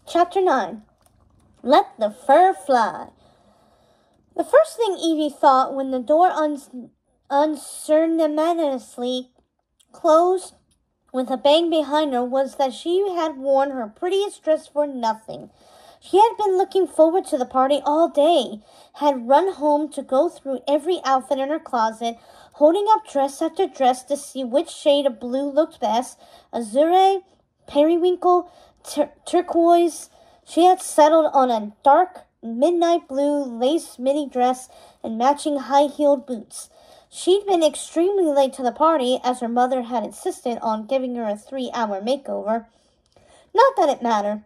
Chapter 9. Let the fur fly. The first thing Evie thought when the door unceremoniously closed with a bang behind her was that she had worn her prettiest dress for nothing. She had been looking forward to the party all day, had run home to go through every outfit in her closet, holding up dress after dress to see which shade of blue looked best, azure, periwinkle, turquoise. She had settled on a dark midnight blue lace midi dress and matching high-heeled boots. She'd been extremely late to the party, as her mother had insisted on giving her a 3-hour makeover. Not that it mattered,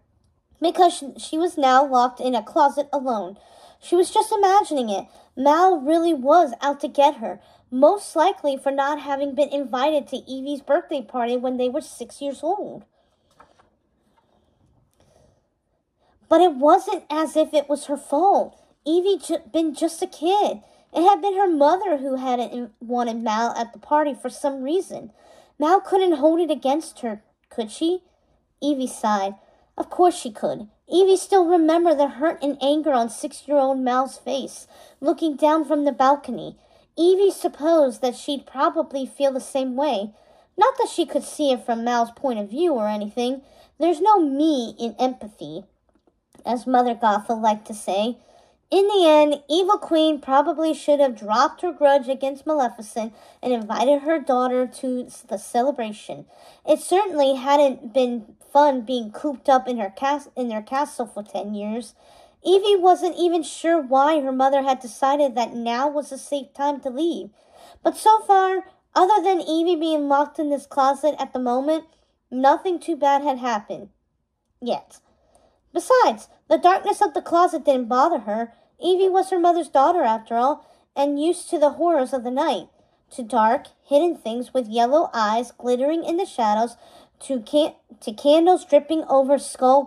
because she was now locked in a closet alone. She was just imagining it. Mal really was out to get her, most likely for not having been invited to Evie's birthday party when they were 6 years old. But it wasn't as if it was her fault. Evie been just a kid. It had been her mother who hadn't wanted Mal at the party for some reason. Mal couldn't hold it against her, could she? Evie sighed. Of course she could. Evie still remembered the hurt and anger on 6-year-old Mal's face, looking down from the balcony. Evie supposed that she'd probably feel the same way. Not that she could see it from Mal's point of view or anything. There's no me in empathy, as Mother Gothel liked to say. In the end, Evil Queen probably should have dropped her grudge against Maleficent and invited her daughter to the celebration. It certainly hadn't been fun being cooped up in their castle for 10 years. Evie wasn't even sure why her mother had decided that now was a safe time to leave. But so far, other than Evie being locked in this closet at the moment, nothing too bad had happened. Yet. Besides, the darkness of the closet didn't bother her. Evie was her mother's daughter, after all, and used to the horrors of the night. To dark, hidden things with yellow eyes glittering in the shadows, to candles dripping over skull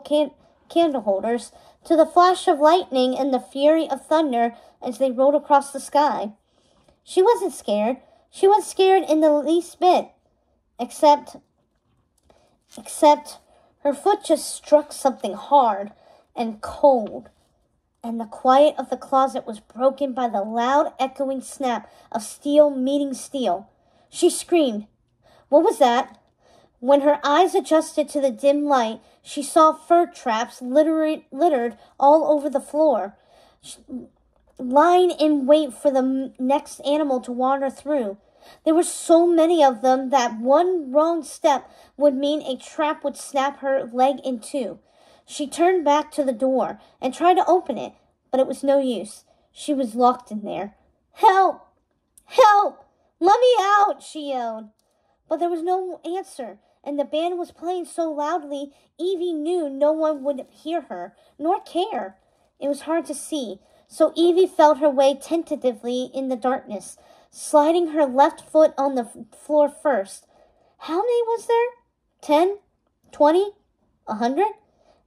candle holders, to the flash of lightning and the fury of thunder as they rolled across the sky. She wasn't scared. She wasn't scared in the least bit, except her foot just struck something hard and cold, and the quiet of the closet was broken by the loud echoing snap of steel meeting steel. She screamed. What was that? When her eyes adjusted to the dim light, she saw fur traps littered all over the floor, lying in wait for the next animal to wander through. There were so many of them that one wrong step would mean a trap would snap her leg in two. She turned back to the door and tried to open it, but it was no use. She was locked in there. Help! Help! Let me out! She yelled. But there was no answer, and the band was playing so loudly Evie knew no one would hear her, nor care. It was hard to see, so Evie felt her way tentatively in the darkness, sliding her left foot on the floor first. How many was there? 10? 20? 100?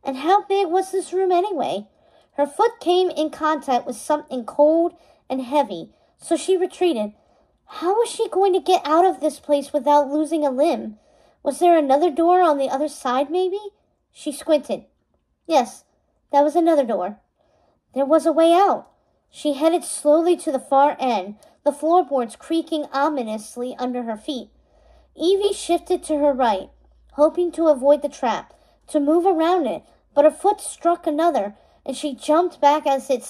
And how big was this room anyway? Her foot came in contact with something cold and heavy, so she retreated. How was she going to get out of this place without losing a limb? Was there another door on the other side, maybe? She squinted. Yes, that was another door. There was a way out. She headed slowly to the far end, the floorboards creaking ominously under her feet. Evie shifted to her right, hoping to avoid the trap, to move around it, but her foot struck another, and she jumped back as it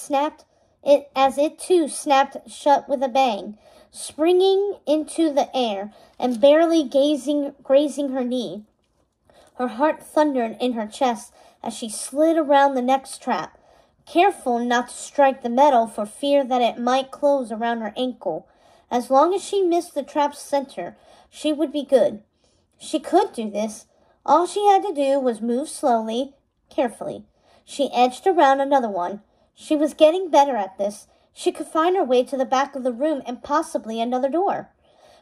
too snapped shut with a bang, springing into the air and barely grazing her knee. Her heart thundered in her chest as she slid around the next trap, careful not to strike the metal for fear that it might close around her ankle. As long as she missed the trap's center, she would be good. She could do this. All she had to do was move slowly, carefully. She edged around another one. She was getting better at this. She could find her way to the back of the room and possibly another door.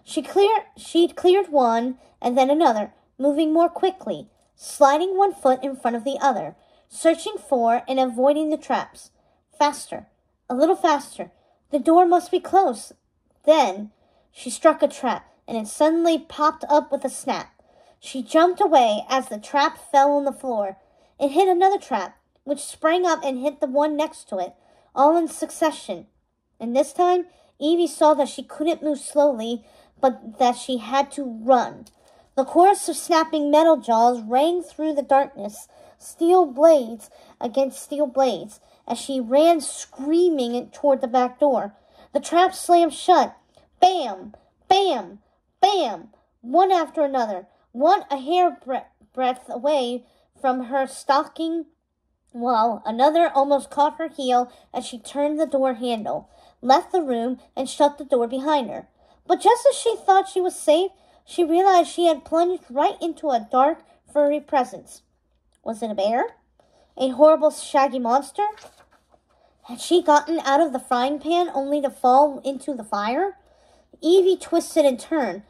She'd cleared one and then another, moving more quickly, sliding one foot in front of the other, searching for and avoiding the traps. Faster, a little faster. The door must be close. Then she struck a trap, and it suddenly popped up with a snap. She jumped away as the trap fell on the floor. It hit another trap, which sprang up and hit the one next to it, all in succession. And this time, Evie saw that she couldn't move slowly, but that she had to run. The chorus of snapping metal jaws rang through the darkness, steel blades against steel blades, as she ran screaming toward the back door. The trap slammed shut. Bam! Bam! Bam! One after another, one a hairbreadth away from her stocking, while another almost caught her heel as she turned the door handle, left the room, and shut the door behind her. But just as she thought she was safe, she realized she had plunged right into a dark, furry presence. Was it a bear? A horrible, shaggy monster? Had she gotten out of the frying pan only to fall into the fire? Evie twisted and turned,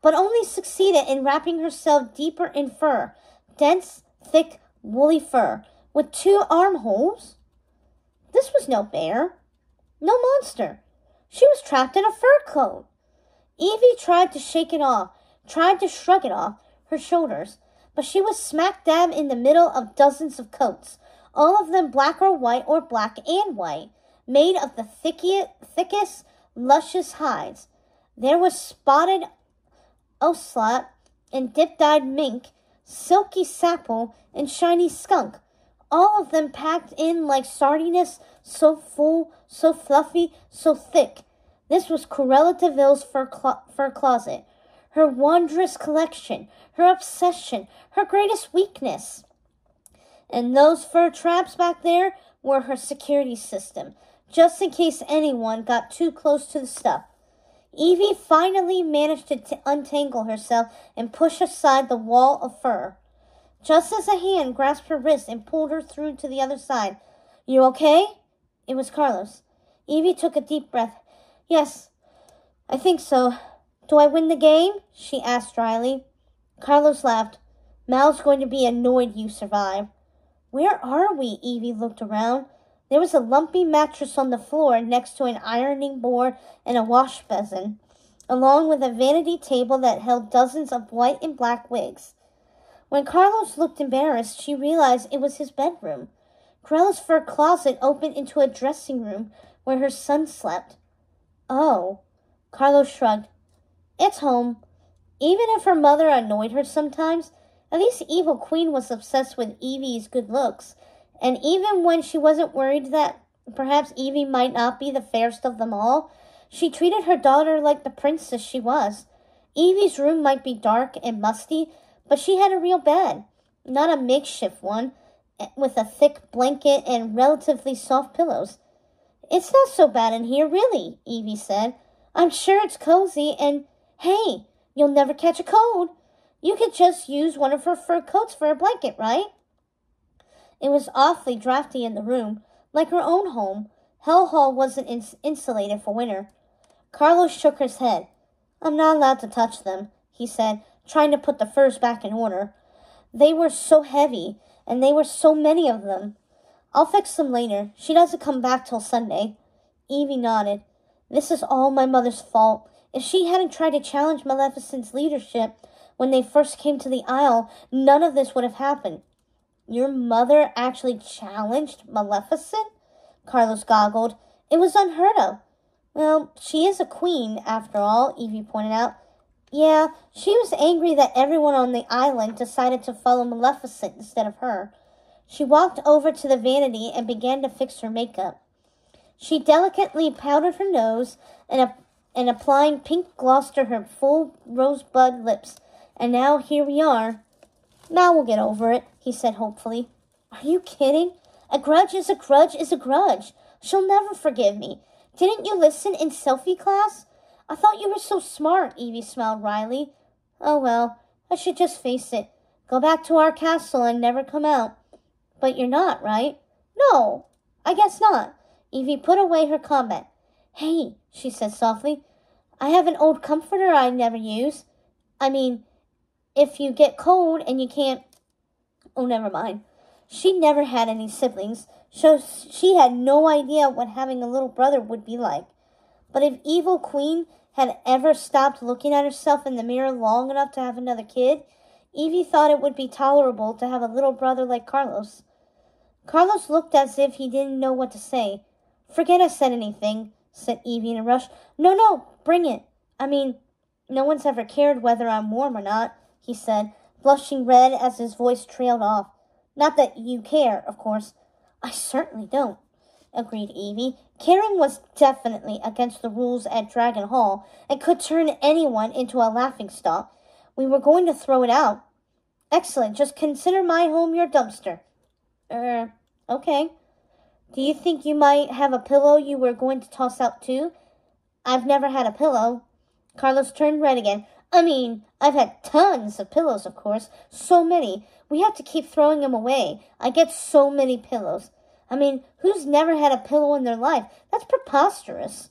but only succeeded in wrapping herself deeper in fur, dense, thick, woolly fur, with 2 armholes. This was no bear, no monster. She was trapped in a fur coat. Evie tried to shake it off, tried to shrug it off her shoulders, but she was smack dab in the middle of dozens of coats, all of them black or white or black and white, made of the thickest, luscious hides. There was spotted ocelot and dip-dyed mink, silky sapple, and shiny skunk, all of them packed in like sardines, so full, so fluffy, so thick. This was Cruella de Vil's fur closet, her wondrous collection, her obsession, her greatest weakness. And those fur traps back there were her security system, just in case anyone got too close to the stuff. Evie finally managed to untangle herself and push aside the wall of fur. Just as a hand grasped her wrist and pulled her through to the other side. "You okay?" It was Carlos. Evie took a deep breath. "Yes, I think so. Do I win the game?" she asked dryly. Carlos laughed. "Mal's going to be annoyed you survived." "Where are we?" Evie looked around. There was a lumpy mattress on the floor next to an ironing board and a wash basin, along with a vanity table that held dozens of white and black wigs. When Carlos looked embarrassed, she realized it was his bedroom. Corella's fur closet opened into a dressing room where her son slept. "Oh," Carlos shrugged. "It's home." Even if her mother annoyed her sometimes, at least Evil Queen was obsessed with Evie's good looks, and even when she wasn't worried that perhaps Evie might not be the fairest of them all, she treated her daughter like the princess she was. Evie's room might be dark and musty, but she had a real bed, not a makeshift one, with a thick blanket and relatively soft pillows. "It's not so bad in here, really," Evie said. "I'm sure it's cozy, and hey, you'll never catch a cold. You could just use one of her fur coats for a blanket, right?" It was awfully drafty in the room, like her own home. Hell Hall wasn't insulated for winter. Carlos shook his head. "I'm not allowed to touch them," he said, trying to put the furs back in order. "They were so heavy, and there were so many of them. I'll fix them later. She doesn't come back till Sunday." Evie nodded. "This is all my mother's fault. If she hadn't tried to challenge Maleficent's leadership when they first came to the Isle, none of this would have happened." "Your mother actually challenged Maleficent?" Carlos goggled. "It was unheard of." "Well, she is a queen, after all," Evie pointed out. "Yeah, she was angry that everyone on the island decided to follow Maleficent instead of her." She walked over to the vanity and began to fix her makeup. She delicately powdered her nose and applying pink gloss to her full rosebud lips. "And now here we are." "Now we'll get over it," he said hopefully. "Are you kidding? A grudge is a grudge is a grudge. She'll never forgive me. Didn't you listen in selfie class?" "I thought you were so smart," Evie smiled wryly. "Oh well, I should just face it. Go back to our castle and never come out." "But you're not, right?" "No, I guess not." Evie put away her comment. "Hey," she said softly, "I have an old comforter I never use. I mean, if you get cold and you can't..." Oh, never mind. She never had any siblings, so she had no idea what having a little brother would be like. But if Evil Queen had ever stopped looking at herself in the mirror long enough to have another kid, Evie thought it would be tolerable to have a little brother like Carlos. Carlos looked as if he didn't know what to say. Forget I said anything, said Evie in a rush. No, bring it. I mean, no one's ever cared whether I'm warm or not, he said, blushing red as his voice trailed off. Not that you care, of course. I certainly don't, agreed Evie. Caring was definitely against the rules at Dragon Hall and could turn anyone into a laughingstock. We were going to throw it out. Excellent, just consider my home your dumpster. Okay. Do you think you might have a pillow you were going to toss out too? I've never had a pillow. Carlos turned red again. I mean, I've had tons of pillows, of course. So many. We have to keep throwing them away. I get so many pillows. I mean, who's never had a pillow in their life? That's preposterous.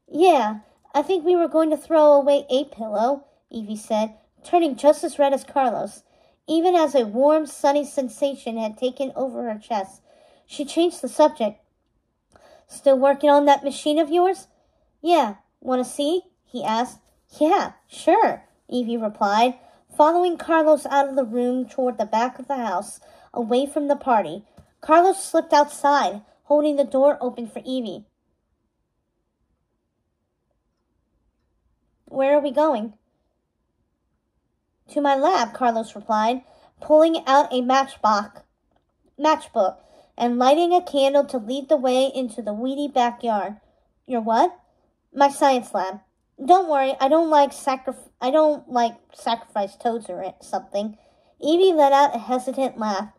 Yeah, I think we were going to throw away a pillow, Evie said, turning just as red as Carlos. Even as a warm, sunny sensation had taken over her chest, she changed the subject. Still working on that machine of yours? Yeah. Want to see? He asked. Yeah, sure, Evie replied, following Carlos out of the room toward the back of the house, away from the party. Carlos slipped outside, holding the door open for Evie. Where are we going? To my lab, Carlos replied, pulling out a matchbook and lighting a candle to lead the way into the weedy backyard. Your what? My science lab. Don't worry, I don't like sacrificed toads or something. Evie let out a hesitant laugh.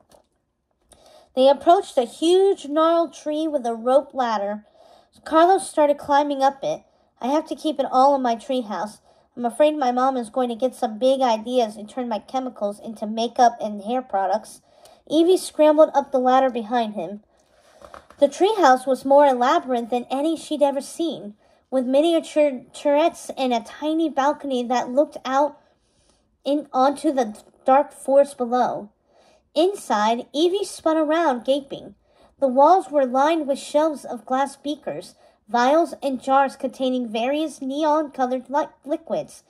They approached a huge gnarled tree with a rope ladder. Carlos started climbing up it. I have to keep it all in my treehouse. I'm afraid my mom is going to get some big ideas and turn my chemicals into makeup and hair products. Evie scrambled up the ladder behind him. The treehouse was more elaborate than any she'd ever seen, with miniature turrets and a tiny balcony that looked out onto the dark forest below. Inside, Evie spun around, gaping. The walls were lined with shelves of glass beakers, vials, and jars containing various neon-colored liquids.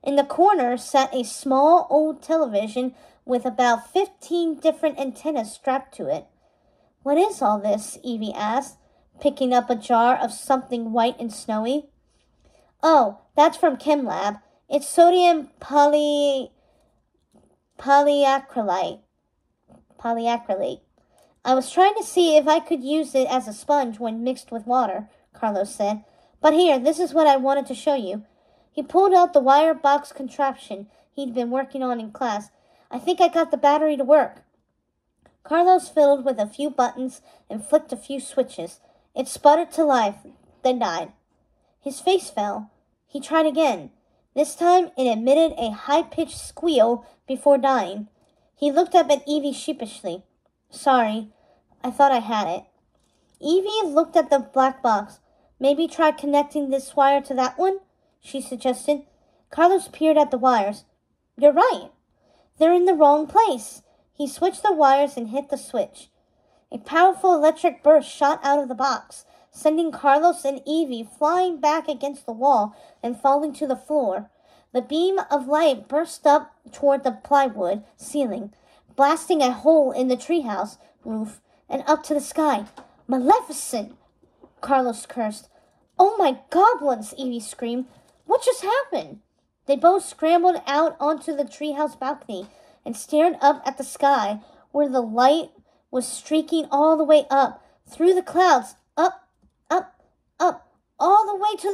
In the corner sat a small old television with about 15 different antennas strapped to it. What is all this? Evie asked, picking up a jar of something white and snowy. Oh, that's from Chem Lab. It's sodium polyacrylate. I was trying to see if I could use it as a sponge when mixed with water, Carlos said. But here, this is what I wanted to show you. He pulled out the wire box contraption he'd been working on in class. I think I got the battery to work. Carlos fiddled with a few buttons and flicked a few switches. It sputtered to life, then died. His face fell. He tried again. This time it emitted a high-pitched squeal before dying. He looked up at Evie sheepishly. Sorry, I thought I had it. Evie looked at the black box. Maybe try connecting this wire to that one, she suggested. Carlos peered at the wires. You're right. They're in the wrong place. He switched the wires and hit the switch. A powerful electric burst shot out of the box, sending Carlos and Evie flying back against the wall and falling to the floor. The beam of light burst up toward the plywood ceiling, blasting a hole in the treehouse roof and up to the sky. Maleficent! Carlos cursed. Oh my goblins! Evie screamed. What just happened? They both scrambled out onto the treehouse balcony and stared up at the sky, where the light was streaking all the way up, through the clouds, up, all the way to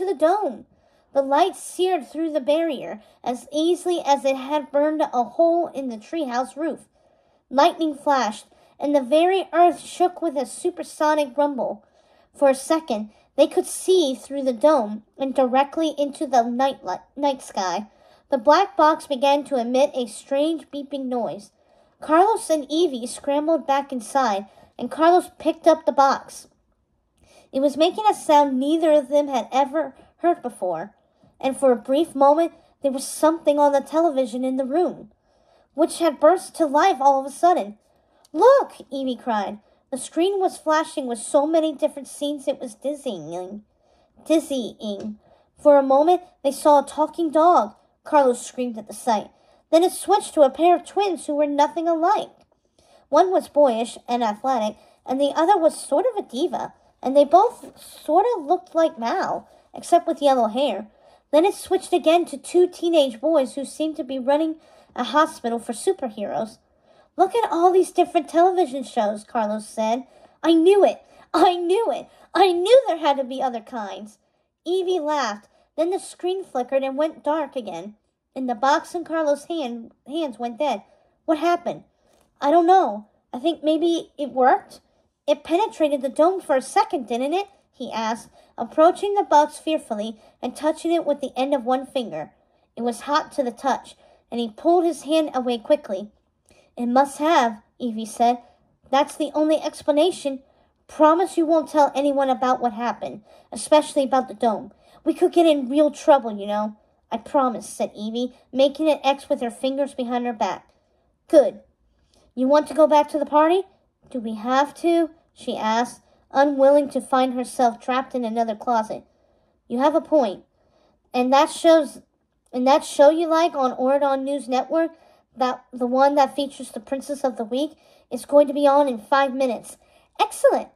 the dome. The light seared through the barrier as easily as it had burned a hole in the treehouse roof. Lightning flashed, and the very earth shook with a supersonic rumble. For a second, they could see through the dome and directly into the night sky. The black box began to emit a strange beeping noise. Carlos and Evie scrambled back inside, and Carlos picked up the box. It was making a sound neither of them had ever heard before, and for a brief moment there was something on the television in the room, which had burst to life all of a sudden. Look! Evie cried. The screen was flashing with so many different scenes it was dizzying. For a moment they saw a talking dog, Carlos screamed at the sight. Then it switched to a pair of twins who were nothing alike. One was boyish and athletic, and the other was sort of a diva, and they both sort of looked like Mal, except with yellow hair. Then it switched again to two teenage boys who seemed to be running a hospital for superheroes. Look at all these different television shows, Carlos said. I knew it! I knew it! I knew there had to be other kinds. Evie laughed. Then the screen flickered and went dark again, and the box in Carlos' hands went dead. What happened? I don't know. I think maybe it worked. It penetrated the dome for a second, didn't it? He asked, approaching the box fearfully and touching it with the end of one finger. It was hot to the touch, and he pulled his hand away quickly. It must have, Evie said. That's the only explanation. Promise you won't tell anyone about what happened, especially about the dome. We could get in real trouble, you know. I promise, said Evie, making an X with her fingers behind her back. Good. You want to go back to the party? Do we have to? She asked, unwilling to find herself trapped in another closet. You have a point. And that show you like on Oridon News Network, that the one that features the Princess of the Week, is going to be on in 5 minutes. Excellent.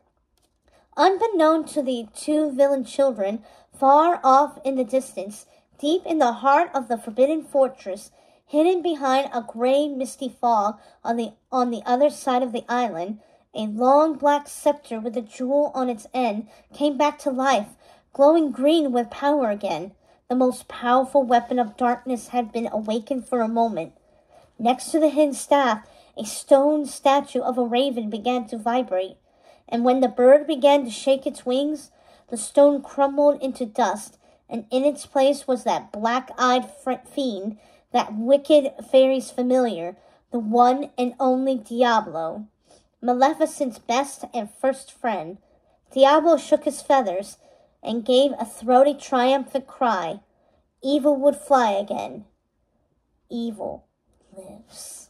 Unbeknown to the two villain children, far off in the distance, deep in the heart of the Forbidden Fortress, hidden behind a gray, misty fog on the other side of the island, a long black scepter with a jewel on its end came back to life, glowing green with power again. The most powerful weapon of darkness had been awakened for a moment. Next to the hidden staff, a stone statue of a raven began to vibrate, and when the bird began to shake its wings, the stone crumbled into dust, and in its place was that black-eyed fiend, that wicked fairy's familiar, the one and only Diablo, Maleficent's best and first friend. Diablo shook his feathers and gave a throaty, triumphant cry. Evil would fly again. Evil lives.